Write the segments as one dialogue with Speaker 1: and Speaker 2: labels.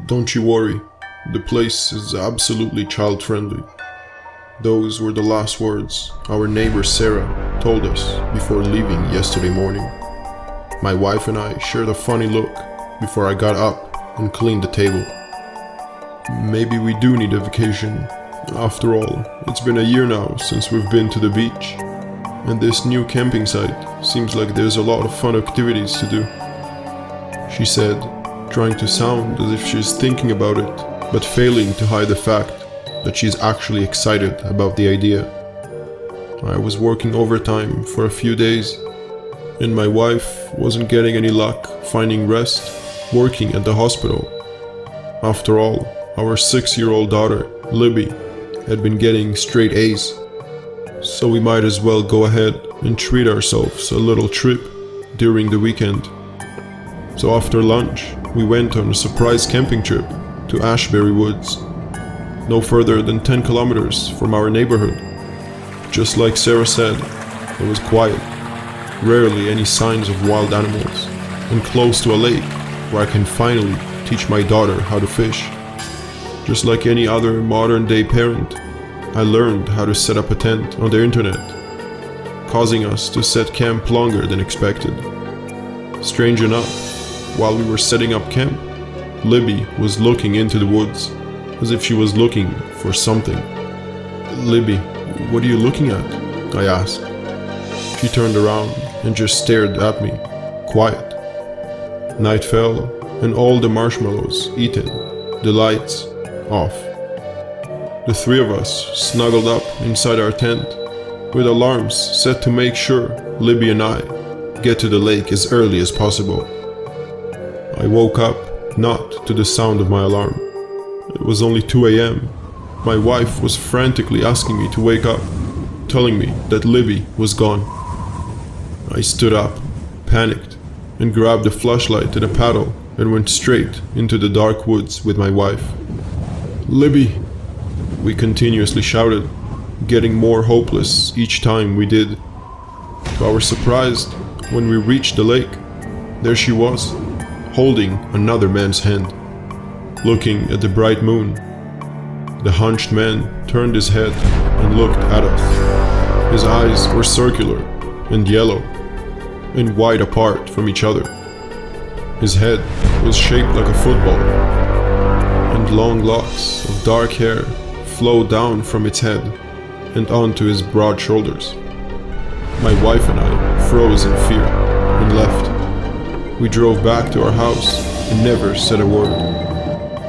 Speaker 1: Don't you worry, the place is absolutely child-friendly. Those were the last words our neighbor Sarah told us before leaving yesterday morning. My wife and I shared a funny look before I got up and cleaned the table. Maybe we do need a vacation. After all, it's been a year now since we've been to the beach, and this new camping site seems like there's a lot of fun activities to do, she said, trying to sound as if she's thinking about it, but failing to hide the fact that she's actually excited about the idea. I was working overtime for a few days, and my wife wasn't getting any luck finding rest working at the hospital. After all, our 6-year-old daughter, Libby, had been getting straight A's, so we might as well go ahead and treat ourselves a little trip during the weekend. So after lunch, we went on a surprise camping trip to Ashbury Woods, no further than 10 kilometers from our neighborhood. Just like Sarah said, it was quiet, rarely any signs of wild animals, and close to a lake where I can finally teach my daughter how to fish. Just like any other modern-day parent, I learned how to set up a tent on the internet, causing us to set camp longer than expected. Strange enough, while we were setting up camp, Libby was looking into the woods, as if she was looking for something. "Libby, what are you looking at?" I asked. She turned around and just stared at me, quiet. Night fell, and all the marshmallows eaten, the lights off. The three of us snuggled up inside our tent, with alarms set to make sure Libby and I get to the lake as early as possible. I woke up not to the sound of my alarm. It was only 2 a.m. My wife was frantically asking me to wake up, telling me that Libby was gone. I stood up, panicked, and grabbed a flashlight and a paddle and went straight into the dark woods with my wife. "Libby!" we continuously shouted, getting more hopeless each time we did. To our surprise, when we reached the lake, there she was, holding another man's hand, looking at the bright moon. The hunched man turned his head and looked at us. His eyes were circular and yellow and wide apart from each other. His head was shaped like a football, and long locks of dark hair flowed down from its head and onto his broad shoulders. My wife and I froze in fear and left. We drove back to our house and never said a word.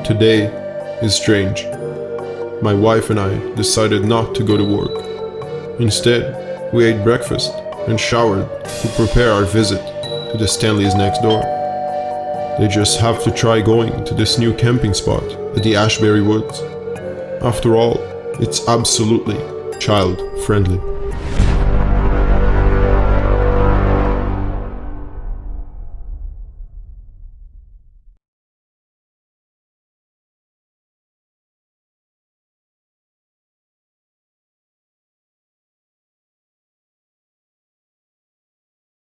Speaker 1: Today is strange. My wife and I decided not to go to work. Instead, we ate breakfast and showered to prepare our visit to the Stanleys next door. They just have to try going to this new camping spot at the Ashbury Woods. After all, it's absolutely child-friendly.